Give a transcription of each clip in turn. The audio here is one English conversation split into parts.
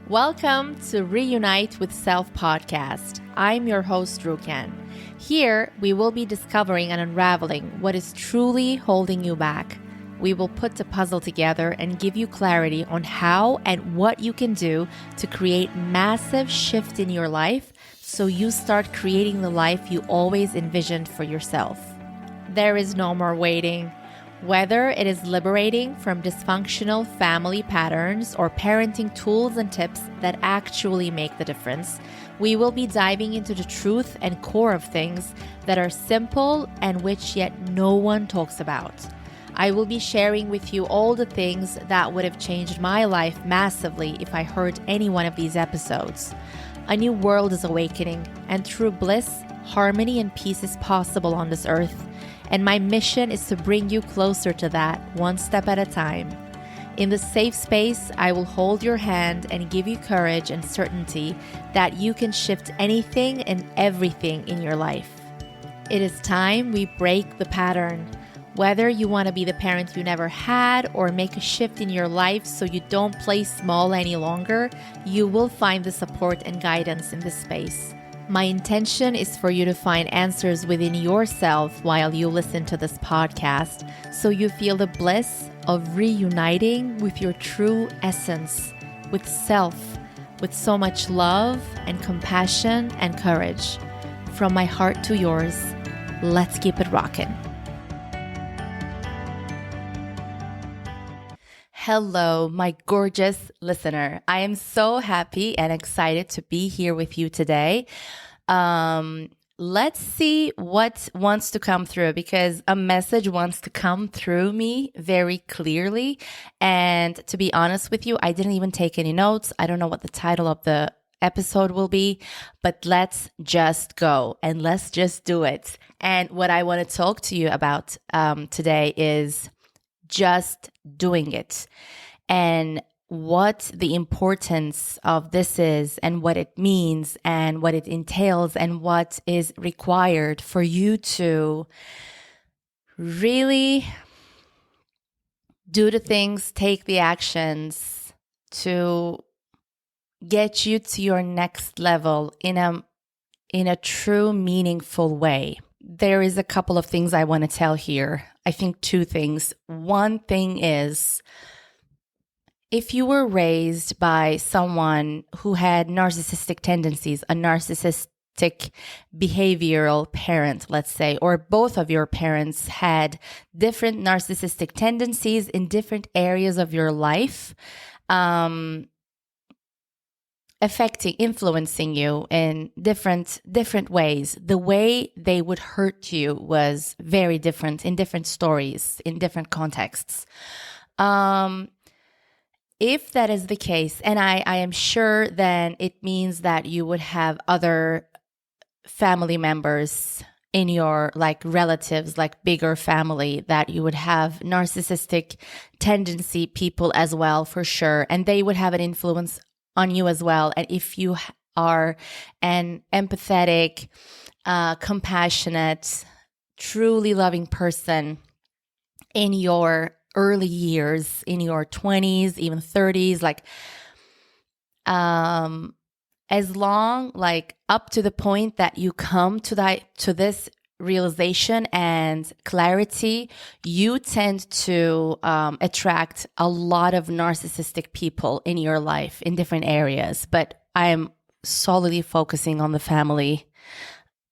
Welcome to Reunite with Self podcast. I'm your host, Rukan. Here, we will be discovering and unraveling what is truly holding you back. We will put the puzzle together and give you clarity on how and what you can do to create massive shift in your life so you start creating the life you always envisioned for yourself. There is no more waiting. Whether it is liberating from dysfunctional family patterns or parenting tools and tips that actually make the difference, we will be diving into the truth and core of things that are simple and which yet no one talks about. I will be sharing with you all the things that would have changed my life massively if I heard any one of these episodes. A new world is awakening, and true bliss, harmony, and peace is possible on this earth. And my mission is to bring you closer to that, one step at a time. In this safe space, I will hold your hand and give you courage and certainty that you can shift anything and everything in your life. It is time we break the pattern. Whether you want to be the parent you never had or make a shift in your life so you don't play small any longer, you will find the support and guidance in this space. My intention is for you to find answers within yourself while you listen to this podcast, so you feel the bliss of reuniting with your true essence, with self, with so much love and compassion and courage. From my heart to yours, let's keep it rockin'. Hello, my gorgeous listener. I am so happy and excited to be here with you today. Let's see what wants to come through, because a message wants to come through me very clearly. And to be honest with you, I didn't even take any notes. I don't know what the title of the episode will be, but let's just go and let's just do it. And what I want to talk to you about today is just doing it, and what the importance of this is, and what it means, and what it entails, and what is required for you to really do the things, take the actions to get you to your next level in a true, meaningful way. There is a couple of things I want to tell here. I think two things. One thing is, if you were raised by someone who had narcissistic tendencies, a narcissistic behavioral parent, let's say, or both of your parents had different narcissistic tendencies in different areas of your life, influencing you in different ways. The way they would hurt you was very different in different stories, in different contexts. If that is the case, and I am sure then it means that you would have other family members in your relatives, bigger family, that you would have narcissistic tendency people as well, for sure. And they would have an influence on you as well. And if you are an empathetic, compassionate, truly loving person in your early years, in your 20s, even 30s, as long, up to the point that you come to this realization and clarity, you tend to attract a lot of narcissistic people in your life in different areas. But I am solely focusing on the family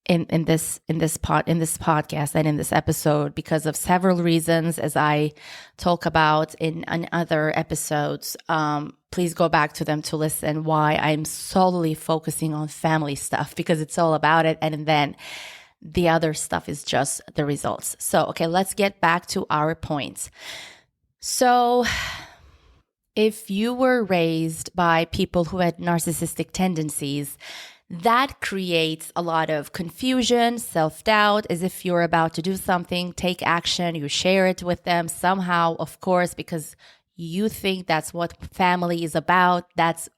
in this podcast and in this episode because of several reasons, as I talk about in other episodes. Please go back to them to listen why I'm solely focusing on family stuff, because it's all about it, and then the other stuff is just the results. So, okay, let's get back to our points. So, if you were raised by people who had narcissistic tendencies, that creates a lot of confusion, self-doubt, as if you're about to do something, take action, you share it with them somehow, of course, because you think that's what family is about. That's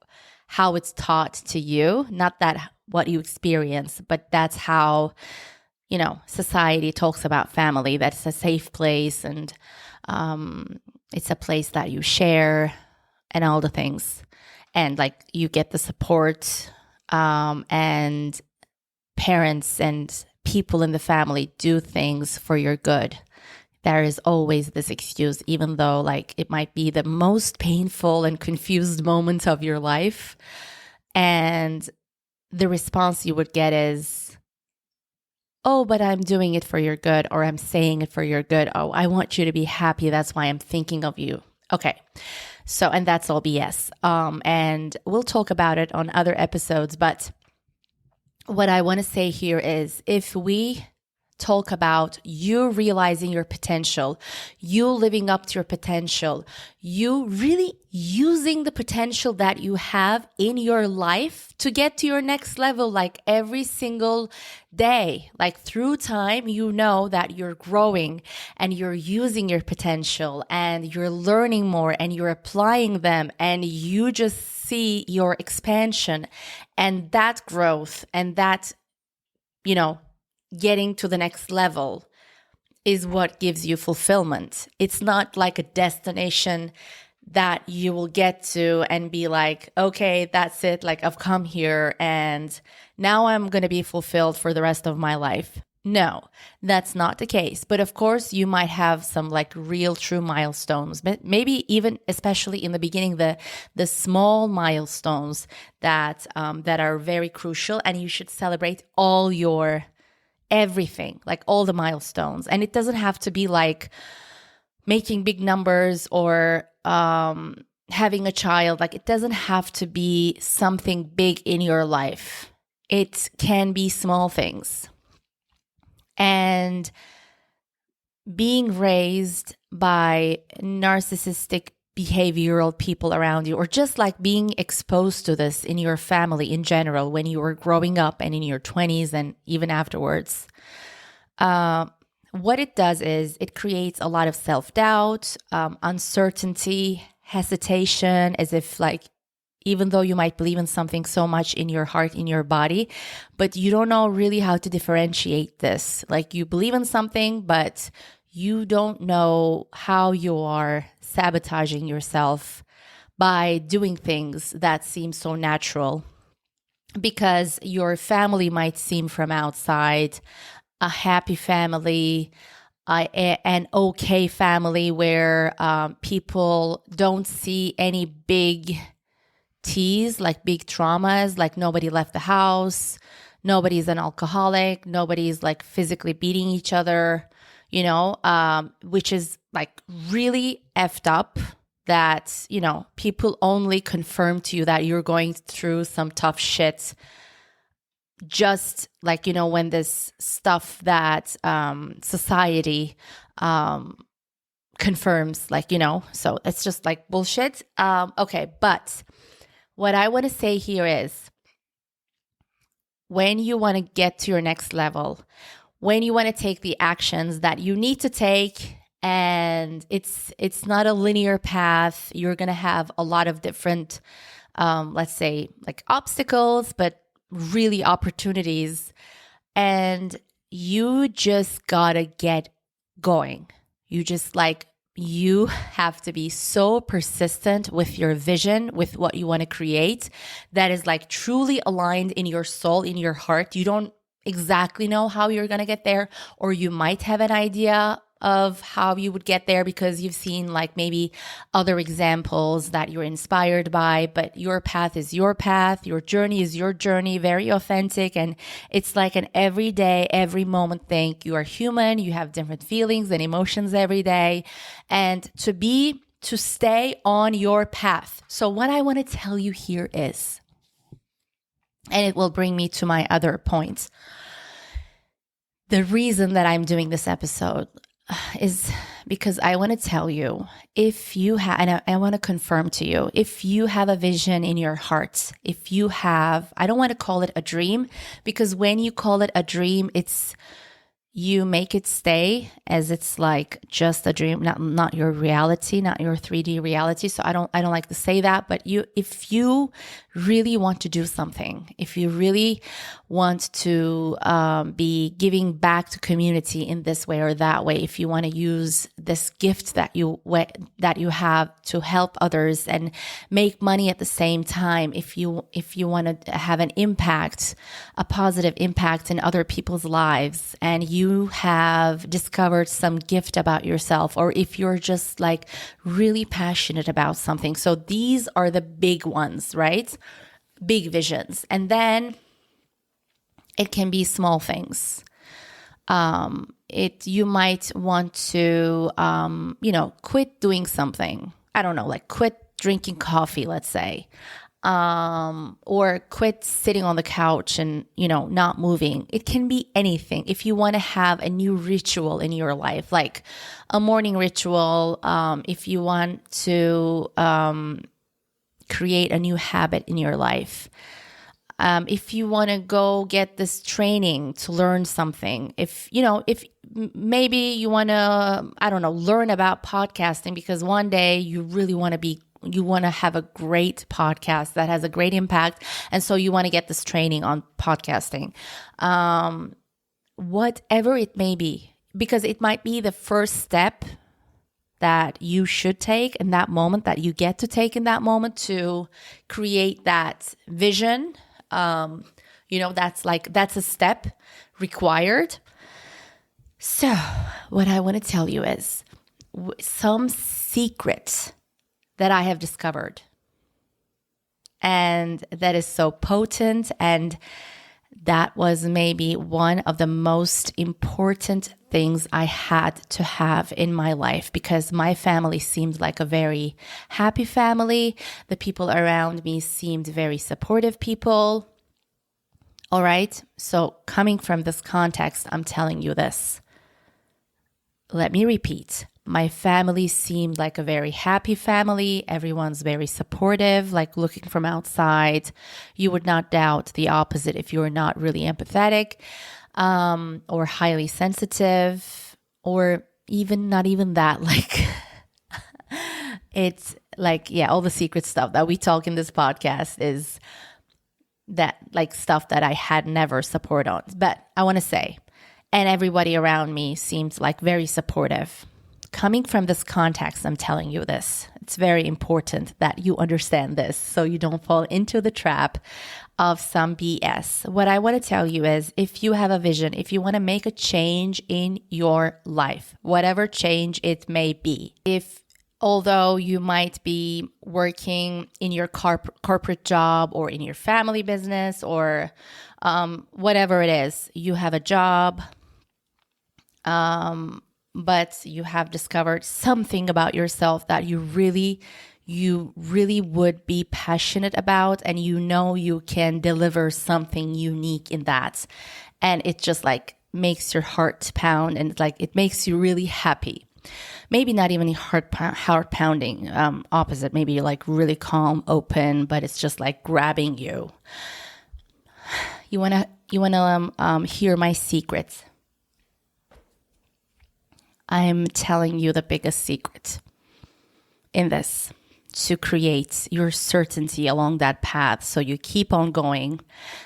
how it's taught to you, not that what you experience, but that's how, society talks about family. That's a safe place, and it's a place that you share and all the things. and like you get the support, and parents and people in the family do things for your good. There is always this excuse, even though like it might be the most painful and confused moment of your life. And the response you would get is, oh, but I'm doing it for your good, or I'm saying it for your good. Oh, I want you to be happy. That's why I'm thinking of you. Okay. So, and that's all BS. And we'll talk about it on other episodes. But what I want to say here is, if we talk about you realizing your potential, you living up to your potential, you really using the potential that you have in your life to get to your next level, like every single day, like through time, you know that you're growing and you're using your potential and you're learning more and you're applying them, and you just see your expansion and that growth and that, getting to the next level is what gives you fulfillment. It's not like a destination that you will get to and be like, okay, that's it. Like I've come here and now I'm going to be fulfilled for the rest of my life. No, that's not the case. But of course, you might have some like real true milestones, but maybe even especially in the beginning, the small milestones that are very crucial, and you should celebrate all your everything, like all the milestones. And it doesn't have to be like making big numbers or having a child. Like it doesn't have to be something big in your life. It can be small things. And being raised by narcissistic behavioral people around you, or just like being exposed to this in your family in general when you were growing up and in your 20s and even afterwards, what it does is it creates a lot of self-doubt, uncertainty, hesitation, as if like, even though you might believe in something so much in your heart, in your body, but you don't know really how to differentiate this. Like you believe in something, but you don't know how you are sabotaging yourself by doing things that seem so natural, because your family might seem from outside a happy family, an okay family where people don't see any big T's, like big traumas, like nobody left the house, nobody's an alcoholic, nobody's like physically beating each other, which is like really effed up, that, people only confirm to you that you're going through some tough shit. Just like, when this stuff that society confirms, like, so it's just like bullshit. Okay, but what I want to say here is, when you want to get to your next level, when you want to take the actions that you need to take, and it's not a linear path, you're going to have a lot of different, let's say like obstacles, but really opportunities, and you just gotta get going. You have to be so persistent with your vision, with what you want to create, that is like truly aligned in your soul, in your heart. You don't exactly know how you're going to get there, or you might have an idea of how you would get there because you've seen like maybe other examples that you're inspired by, but your path is your path, your journey is your journey, very authentic, and it's like an everyday, every moment thing. You are human, you have different feelings and emotions every day, and to stay on your path. So what I want to tell you here is, and it will bring me to my other points, the reason that I'm doing this episode is because I want to tell you, if you have, and I want to confirm to you, if you have a vision in your heart, if you have, I don't want to call it a dream, because when you call it a dream, you make it stay as it's like just a dream, not your reality, not your 3D reality. So I don't like to say that, but if you really want to do something, if you really want to be giving back to community in this way or that way, if you want to use this gift that you have to help others and make money at the same time, if you want to have an impact, a positive impact in other people's lives, and you have discovered some gift about yourself, or if you're just like really passionate about something. So these are the big ones, right? Big visions. And then it can be small things. You might want to, quit doing something. I don't know, like quit drinking coffee, let's say, or quit sitting on the couch and, not moving. It can be anything. If you want to have a new ritual in your life, like a morning ritual, if you want to create a new habit in your life, if you want to go get this training to learn something, if maybe you want to, learn about podcasting because one day you really want to have a great podcast that has a great impact. And so you want to get this training on podcasting, whatever it may be, because it might be the first step that you should take in that moment, that you get to take in that moment to create that vision. That's a step required. So what I want to tell you is some secret that I have discovered, and that is so potent, and that was maybe one of the most important things I had to have in my life, because my family seemed like a very happy family. The people around me seemed very supportive people. All right. So coming from this context, I'm telling you this. Let me repeat. My family seemed like a very happy family. Everyone's very supportive, like looking from outside. You would not doubt the opposite if you're not really empathetic, or highly sensitive, or even not even that. Like, it's like, all the secret stuff that we talk in this podcast is that like stuff that I had never support on. But I want to say, and everybody around me seemed like very supportive. Coming from this context, I'm telling you this. It's very important that you understand this so you don't fall into the trap of some BS. What I want to tell you is, if you have a vision, if you want to make a change in your life, whatever change it may be, although you might be working in your corporate job or in your family business or whatever it is, you have a job, but you have discovered something about yourself that you really would be passionate about, and you can deliver something unique in that. And it just like makes your heart pound, and it's like it makes you really happy. Maybe not even heart pounding, opposite. Maybe you're like really calm, open, but it's just like grabbing you. You wanna hear my secrets? I'm telling you the biggest secret in this, to create your certainty along that path so you keep on going,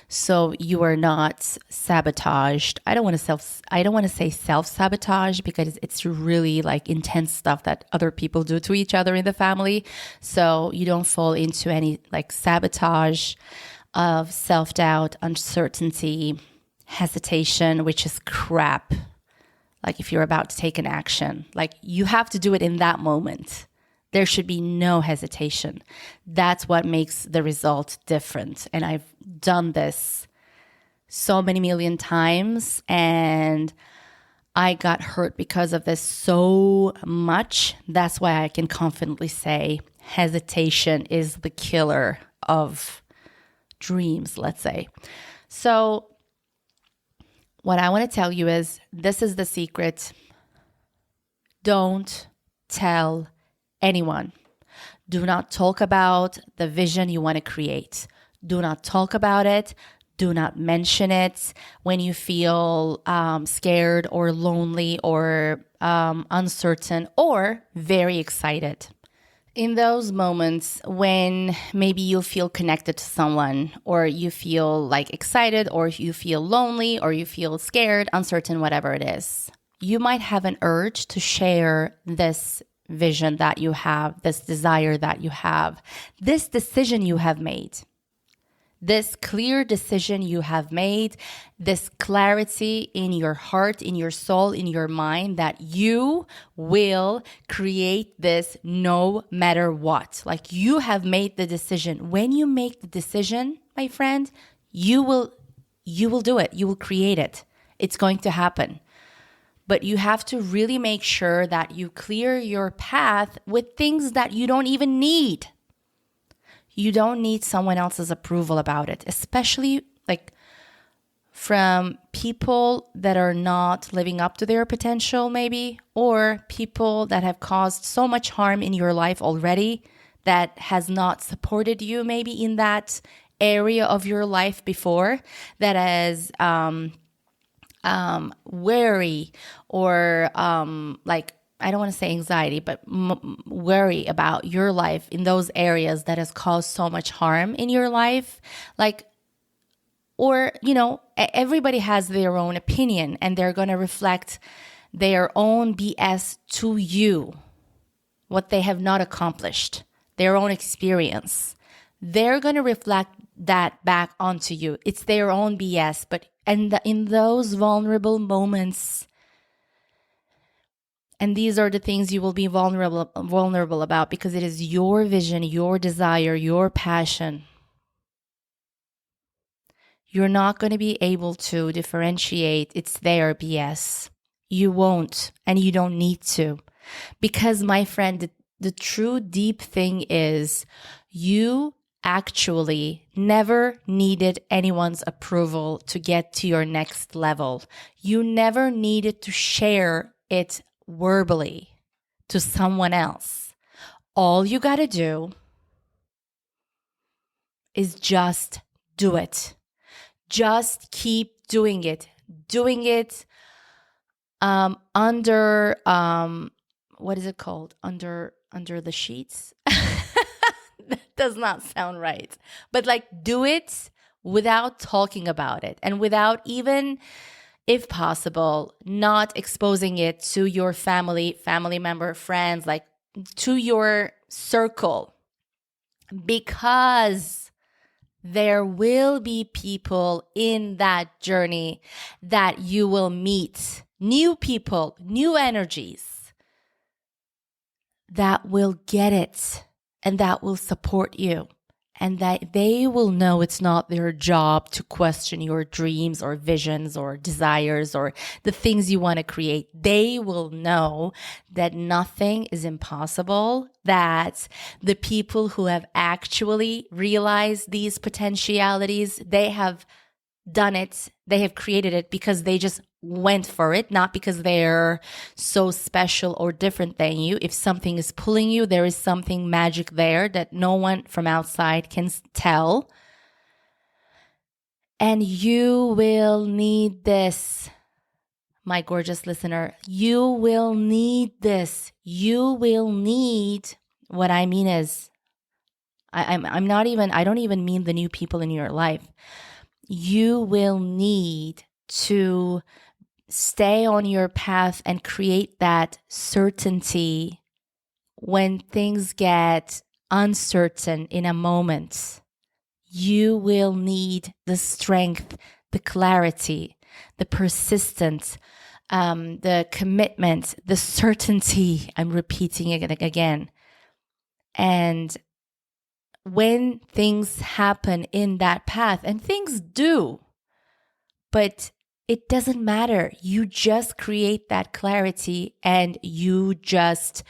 so you are not sabotaged. I don't want to say self-sabotage, because it's really like intense stuff that other people do to each other in the family. So you don't fall into any like sabotage of self-doubt, uncertainty, hesitation, which is crap. Like if you're about to take an action, like you have to do it in that moment. There should be no hesitation. That's what makes the result different. And I've done this so many million times, and I got hurt because of this so much. That's why I can confidently say hesitation is the killer of dreams, let's say. So what I want to tell you is, this is the secret. Don't tell anyone. Do not talk about the vision you want to create. Do not talk about it. Do not mention it when you feel scared or lonely or uncertain or very excited. In those moments when maybe you feel connected to someone, or you feel like excited, or you feel lonely, or you feel scared, uncertain, whatever it is, you might have an urge to share this vision that you have, this desire that you have, this decision you have made. This clear decision you have made, this clarity in your heart, in your soul, in your mind, that you will create this no matter what. Like, you have made the decision. When you make the decision, my friend, you will do it. You will create it. It's going to happen. But you have to really make sure that you clear your path with things that you don't even need. You don't need someone else's approval about it, especially like from people that are not living up to their potential, maybe, or people that have caused so much harm in your life already that has not supported you maybe in that area of your life before, that is wary or like, I don't want to say anxiety, but worry about your life in those areas that has caused so much harm in your life. Like, or, everybody has their own opinion and they're going to reflect their own BS to you, what they have not accomplished, their own experience. They're going to reflect that back onto you. It's their own BS, but in those vulnerable moments, and these are the things you will be vulnerable about, because it is your vision, your desire, your passion. You're not going to be able to differentiate it's their BS. You won't, and you don't need to. Because, my friend, the true deep thing is you actually never needed anyone's approval to get to your next level. You never needed to share it verbally to someone else. All you got to do is just do it. Just keep doing it. Doing it under what is it called? Under the sheets? That does not sound right. But like, do it without talking about it, and without even, if possible, not exposing it to your family member, friends, like to your circle, because there will be people in that journey that you will meet, new people, new energies that will get it and that will support you. And that they will know it's not their job to question your dreams or visions or desires or the things you want to create. They will know that nothing is impossible, that the people who have actually realized these potentialities, they have done it, they have created it because they just went for it, not because they're so special or different than you. If something is pulling you, there is something magic there that no one from outside can tell. And you will need this, my gorgeous listener. You will need this. You will need, what I mean is, I don't even mean the new people in your life. You will need to stay on your path and create that certainty when things get uncertain in a moment. You will need the strength, the clarity, the persistence, the commitment, the certainty. I'm repeating it again. And when things happen in that path, and things do, but it doesn't matter. You just create that clarity and you just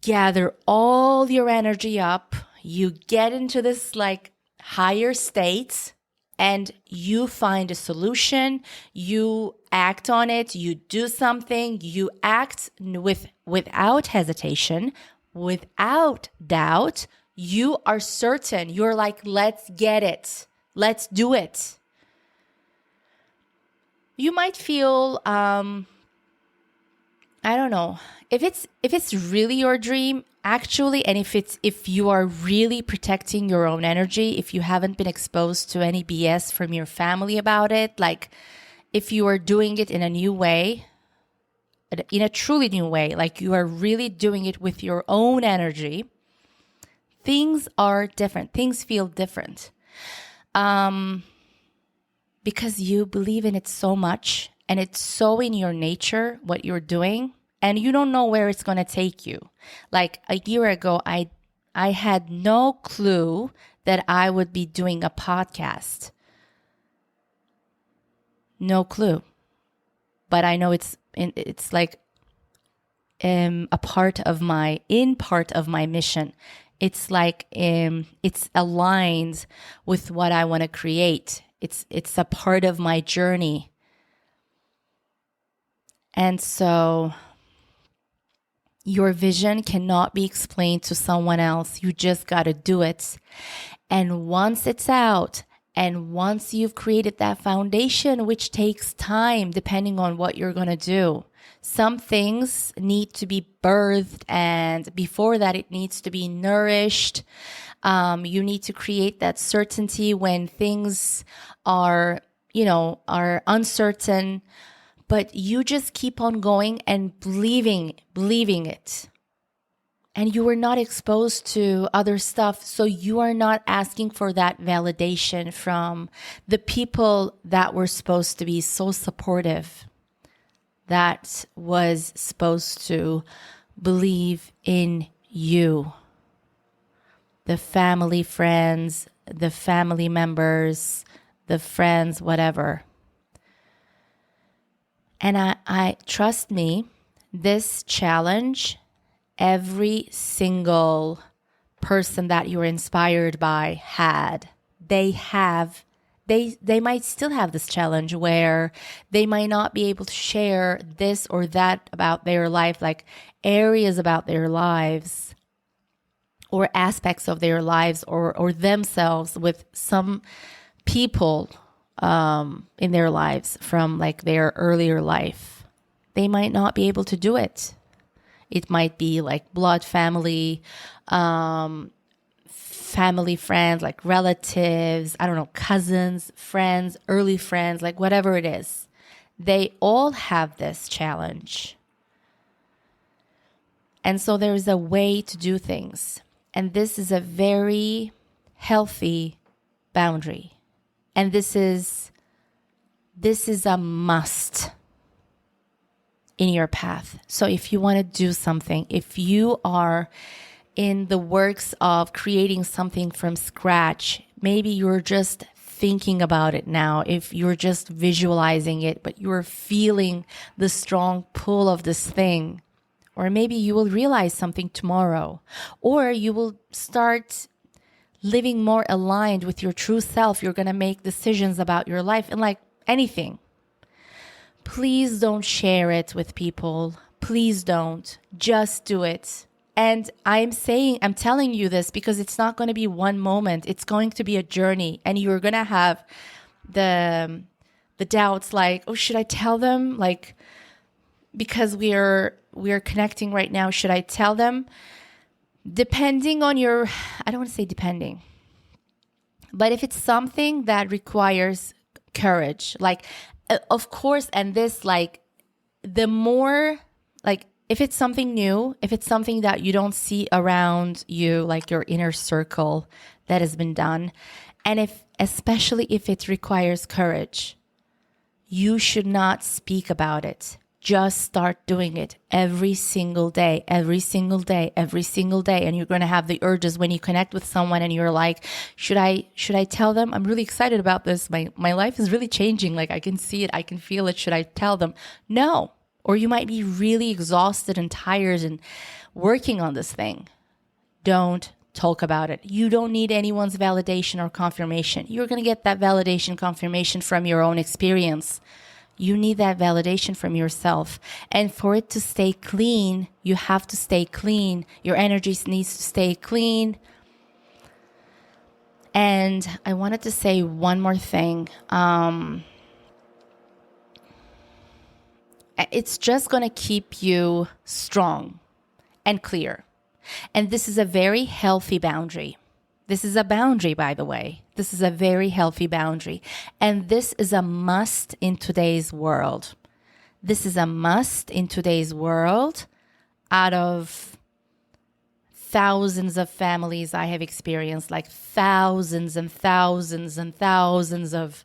gather all your energy up. You get into this like higher state and you find a solution. You act on it. You do something. You act without hesitation, without doubt. You are certain. You're like, let's get it. Let's do it. you might feel, I don't know, if it's really your dream, actually, and if you are really protecting your own energy, if you haven't been exposed to any BS from your family about it, like if you are doing it in a new way, in a truly new way, like you are really doing it with your own energy, things are different. Things feel different. Because you believe in it so much and it's so in your nature what you're doing, and you don't know where it's going to take you. Like a year ago, I had no clue that I would be doing a podcast. No clue. But I know it's like a part of my mission. It's like it's aligned with what I want to create. It's a part of my journey. And so your vision cannot be explained to someone else. You just got to do it. And once it's out, and once you've created that foundation, which takes time depending on what you're going to do, some things need to be birthed, and before that, it needs to be nourished. You need to create that certainty when things are uncertain, but you just keep on going and believing it. And you were not exposed to other stuff, so you are not asking for that validation from the people that were supposed to be so supportive, that was supposed to believe in you. The family, friends, the family members, the friends, whatever. And I trust me, this challenge, every single person that you're inspired by they might still have this challenge where they might not be able to share this or that about their life, like areas about their lives or aspects of their lives or themselves with some people in their lives from like their earlier life. They might not be able to do it. It might be like blood family, family, friends, like relatives, I don't know, cousins, friends, early friends, like whatever it is. They all have this challenge. And so there's a way to do things. And this is a very healthy boundary. And this is a must in your path. So if you want to do something, if you are in the works of creating something from scratch, maybe you're just thinking about it now, if you're just visualizing it, but you're feeling the strong pull of this thing, or maybe you will realize something tomorrow, or you will start living more aligned with your true self. You're going to make decisions about your life and like anything. Please don't share it with people. Please don't. Just do it. And I'm telling you this because it's not going to be one moment. It's going to be a journey, and you're going to have the doubts like, oh, should I tell them? Like, because we are connecting right now, should I tell them? Depending on I don't want to say depending, but if it's something that requires courage, like, of course, and this, like, the more, like, if it's something new, if it's something that you don't see around you, like your inner circle that has been done, and especially if it requires courage, you should not speak about it. Just start doing it every single day, every single day, every single day. And you're going to have the urges when you connect with someone and you're like, should I tell them? I'm really excited about this. My life is really changing. Like, I can see it. I can feel it. Should I tell them? No. Or you might be really exhausted and tired and working on this thing. Don't talk about it. You don't need anyone's validation or confirmation. You're going to get that validation, confirmation from your own experience. You need that validation from yourself. And for it to stay clean, you have to stay clean. Your energy needs to stay clean. And I wanted to say one more thing. it's just going to keep you strong and clear. And this is a very healthy boundary. This is a boundary, by the way. This is a very healthy boundary. And this is a must in today's world. This is a must in today's world out of thousands of families I have experienced, like thousands and thousands and thousands of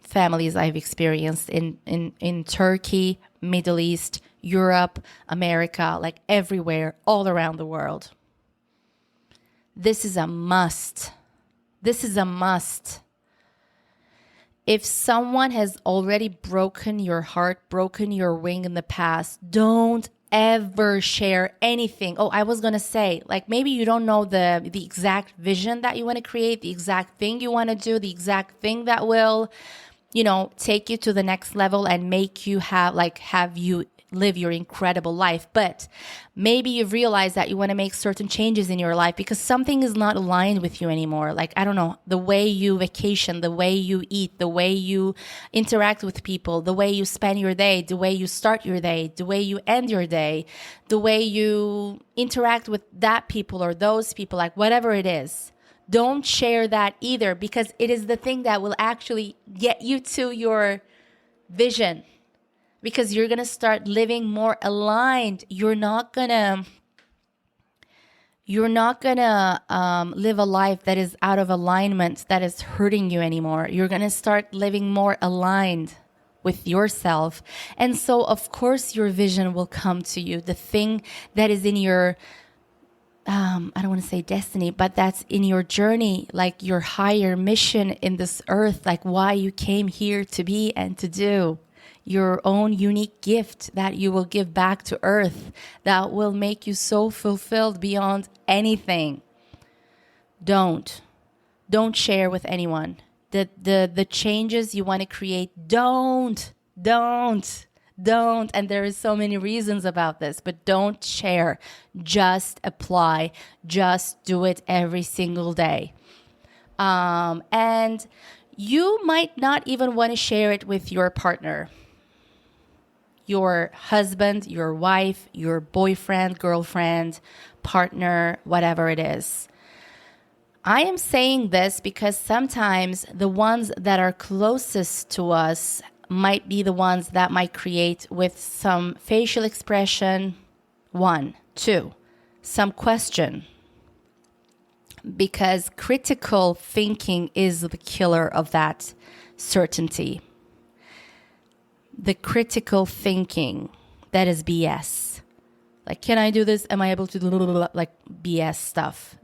families I've experienced in Turkey, Middle East, Europe, America, like everywhere, all around the world. This is a must. This is a must. If someone has already broken your heart, broken your wing in the past, don't ever share anything. Oh, I was going to say, like, maybe you don't know the exact vision that you want to create, the exact thing you want to do, the exact thing that will, take you to the next level and make you have you live your incredible life. But maybe you've realized that you want to make certain changes in your life because something is not aligned with you anymore. Like, I don't know, the way you vacation, the way you eat, the way you interact with people, the way you spend your day, the way you start your day, the way you end your day, the way you interact with that people or those people, like whatever it is. Don't share that either, because it is the thing that will actually get you to your vision. Because you're going to start living more aligned. You're not going to live a life that is out of alignment, that is hurting you anymore. You're going to start living more aligned with yourself. And so, of course, your vision will come to you. The thing that is in your, I don't want to say destiny, but that's in your journey, like your higher mission in this earth, like why you came here to be and to do. Your own unique gift that you will give back to earth that will make you so fulfilled beyond anything. Don't share with anyone. The changes you want to create, don't. And there is so many reasons about this, but don't share. Just apply. Just do it every single day. And you might not even want to share it with your partner, your husband, your wife, your boyfriend, girlfriend, partner, whatever it is. I am saying this because sometimes the ones that are closest to us might be the ones that might create with some facial expression, 1, 2, some question. Because critical thinking is the killer of that certainty. The critical thinking, that is BS. Like, can I do this? Am I able to do like BS stuff?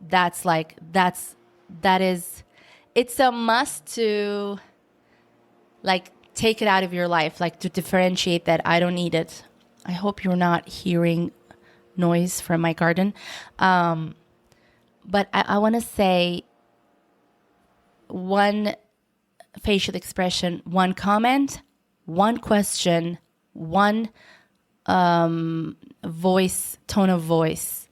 It's a must to like take it out of your life, like to differentiate that I don't need it. I hope you're not hearing noise from my garden. But I want to say one facial expression, one comment, one question, one voice, tone of voice.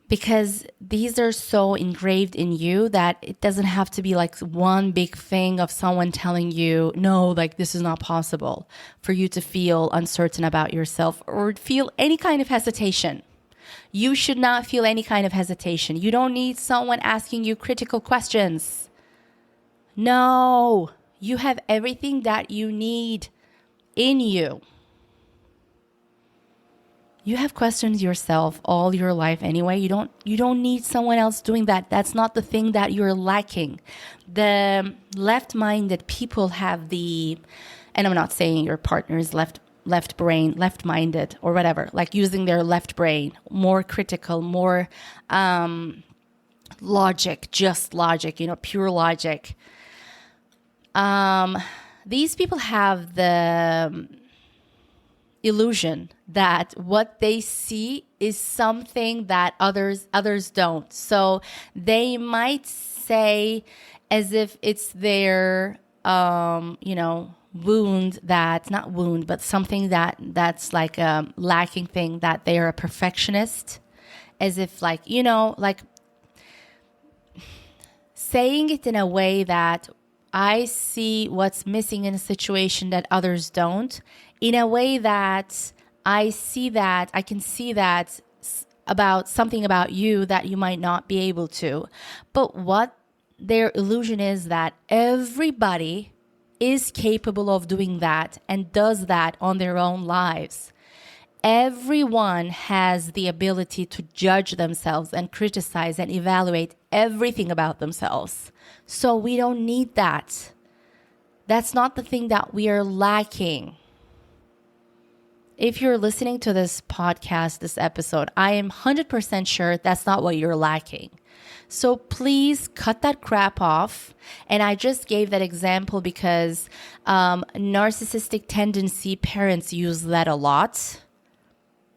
Because these are so engraved in you that it doesn't have to be like one big thing of someone telling you, no, like this is not possible, for you to feel uncertain about yourself or feel any kind of hesitation. You should not feel any kind of hesitation. You don't need someone asking you critical questions. No, you have everything that you need in you. You have questions yourself all your life anyway. You don't need someone else doing that. That's not the thing that you're lacking. The left-minded people have and I'm not saying your partner is left brain, left-minded or whatever, like using their left brain, more critical, more logic, just logic, pure logic. These people have the illusion that what they see is something that others don't. So they might say as if it's their, wound, but something that's like a lacking thing, that they are a perfectionist, as if like saying it in a way that I see what's missing in a situation that others don't, in a way that I can see that about something about you that you might not be able to. But what their illusion is that everybody is capable of doing that and does that on their own lives. Everyone has the ability to judge themselves and criticize and evaluate everything about themselves. So we don't need that. That's not the thing that we are lacking. If you're listening to this podcast, this episode, I am 100% sure that's not what you're lacking. So please cut that crap off. And I just gave that example because narcissistic tendency parents use that a lot.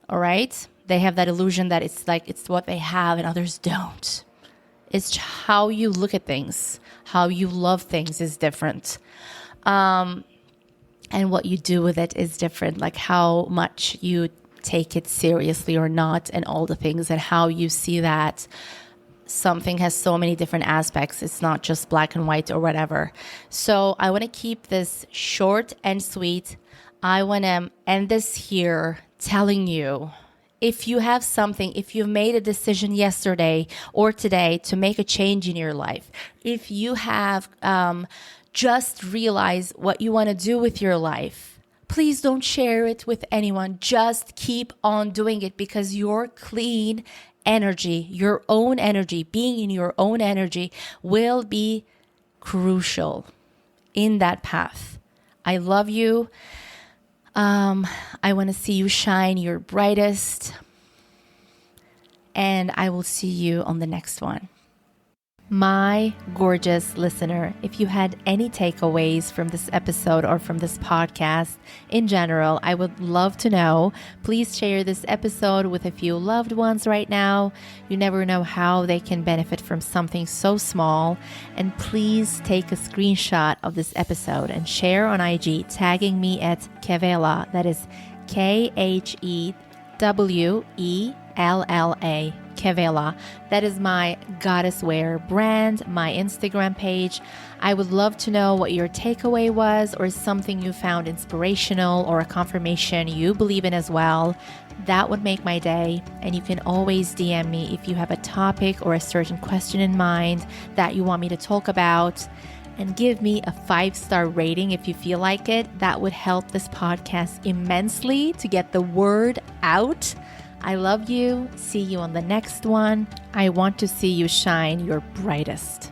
All right? They have that illusion that it's like it's what they have and others don't. It's how you look at things, how you love things is different. And what you do with it is different, like how much you take it seriously or not, and all the things, and how you see that something has so many different aspects. It's not just black and white or whatever. So I want to keep this short and sweet. I want to end this here telling you, if you have something, if you've made a decision yesterday or today to make a change in your life, if you have just realized what you want to do with your life, please don't share it with anyone. Just keep on doing it, because your clean energy, your own energy, being in your own energy will be crucial in that path. I love you. I want to see you shine your brightest, and I will see you on the next one. My gorgeous listener, if you had any takeaways from this episode or from this podcast in general, I would love to know. Please share this episode with a few loved ones right now. You never know how they can benefit from something so small. And please take a screenshot of this episode and share on IG, tagging me at Khewella. That is Khewella. Khewella. That is my goddess wear brand, my Instagram page. I would love to know what your takeaway was, or something you found inspirational, or a confirmation you believe in as well. That would make my day. And you can always DM me if you have a topic or a certain question in mind that you want me to talk about. And give me a 5-star rating if you feel like it. That would help this podcast immensely to get the word out. I love you. See you on the next one. I want to see you shine your brightest.